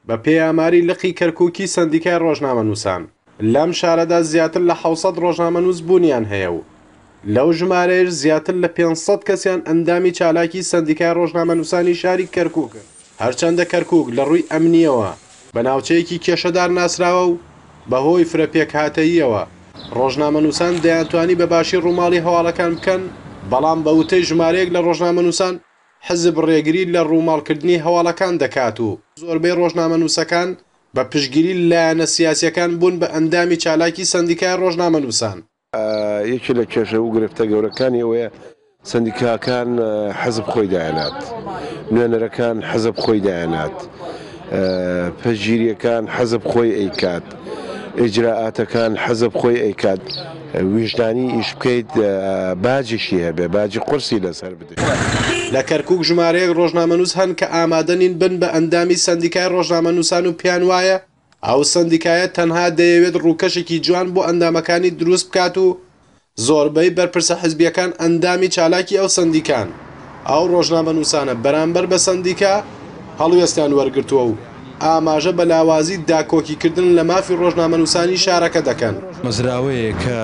بە پێیاماری لقی کەرکووکی سندیکای ڕۆژنامەنووسان لەم شارەدا زیاتر لە 700 ڕۆژنامەنووس بوونیان هەیە و لەو ژمارەیەش زیاتر لە 500 کەسیان ئەندامی چالاکی سندیکای ڕۆژنامەنووسانی شاری کەرکووکن. هەرچەندە کەرکووک لە ڕووی ئەمنیەوە بە ناوچەیەکی کێشەدار ناسراوە و بەهۆی فرەپێک هاتەییەوە ڕۆژنامەنووسان دەیانتوانی بەباشی ڕووماڵی هەواڵەکان بکەن، بەڵام بە وتەی ژمارەیەک لە ڕۆژنامەنووسان حزب ڕێگری لە ڕووماڵکردنی هەواڵەکان دەکات و زۆربەی ڕۆژنامەنووسەکان بە پشگیری لایەنە سیاسیەکان بوون بە ئەندامی چالاکی سندیکای ڕۆژنامەنووسان. یەکی لە کێشە و گرفتە گەورەکانی ئەوەیە سندیکاکان حەزب خۆی دایەنات، نوێنەرەکان حەزب خۆی دایەنات، پەشگیریەکان حەزب خۆی ئەیکات، ئیجراعاتەکان حەزب خۆی ئەیکات، ویژدانی ئیش بکەیت باجیشی هەبێ، باجی قورسی لەسەر بدەیت. لە کەرکووک ژمارەیەک ڕۆژنامەنووس هەن کە ئامادەنین بن بە ئەندامی سندیکای ڕۆژنامەنووسان و پیان وایە ئەو سندیکایە تەنها دەیەوێت ڕووکەشێکی جوان بۆ ئەندامەکانی دروست بکات و زۆربەی بەرپرسە حزبیەکان ئەندامی چالاکی ئەو سندیکان ئەو ڕۆژنامەنووسانە بەرامبەر بە سندیکا هەڵوێستیان وەرگرتووە و ئاماژە بە لاوازی داکۆکیکردن لە مافی ڕۆژنامەنووسانی شارەکە دەکەن. مەزراوەیە کە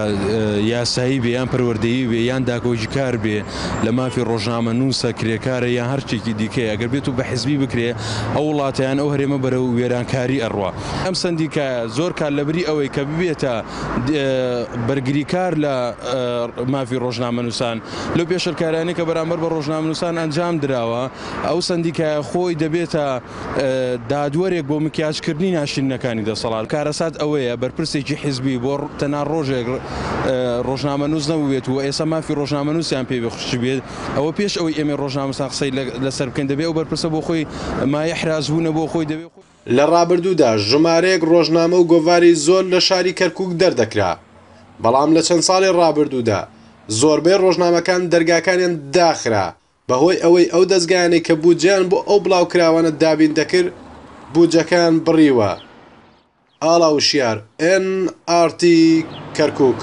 یاسایی بێ یان پەروەردەیی بێ یان داکۆژی کار بێ لە مافی ڕۆژنامەنووسە کرێکارە یان هەرچێکی دیکەی ئەگەر بێت و بە حیزبی بکرێ ئەو وڵاتیان ئەو هەرێمە بەرە و وێرانکاری ئەڕوا. ئەم سندیکە زۆر کار لەبری ئەوەی کە ببێتە بەرگری کار لە مافی ڕۆژنامەنووسان لەو پێشەرکارانی کە بەرامبەر بە ڕۆژنامەنووسان ئەنجام درراوە ئەو سندیکە خۆی دەبێتە دادوەرێک بۆ مکیاجکردنی ناشرینەکانی دەسەڵات. کارەسات ئەوەیە بەرپرسێکی حیزبی بۆ تەنها ڕۆژێک ڕۆژنامەنووس نەبوێت و ئێستا مافی ڕۆژنامەنووسیان پێ بخشی بێت ئەوە پێش ئەوەی ئێمە ڕۆژنامەنووسان قسەی لەسەر بکەین دەبێت ئەو بەرپرسە بۆ خۆی مایە حرازبوونە بۆ خۆی دەبێت. لە ڕابردوودا ژمارەیەک ڕۆژنامە و گۆڤاری زۆر لە شاری کەرکووک دەردەکرا، بەڵام لە چەند ساڵی ڕابردوودا زۆربەی ڕۆژنامەکان دەرگاکانیان داخرا بەهۆی ئەوەی ئەو دەستگایانەی کە بودجیان بۆ ئەو بڵاوکراوانە دابین دەکرد بودجەکان بڕیوە. ئاڵاوشیار NRT کەرکووک.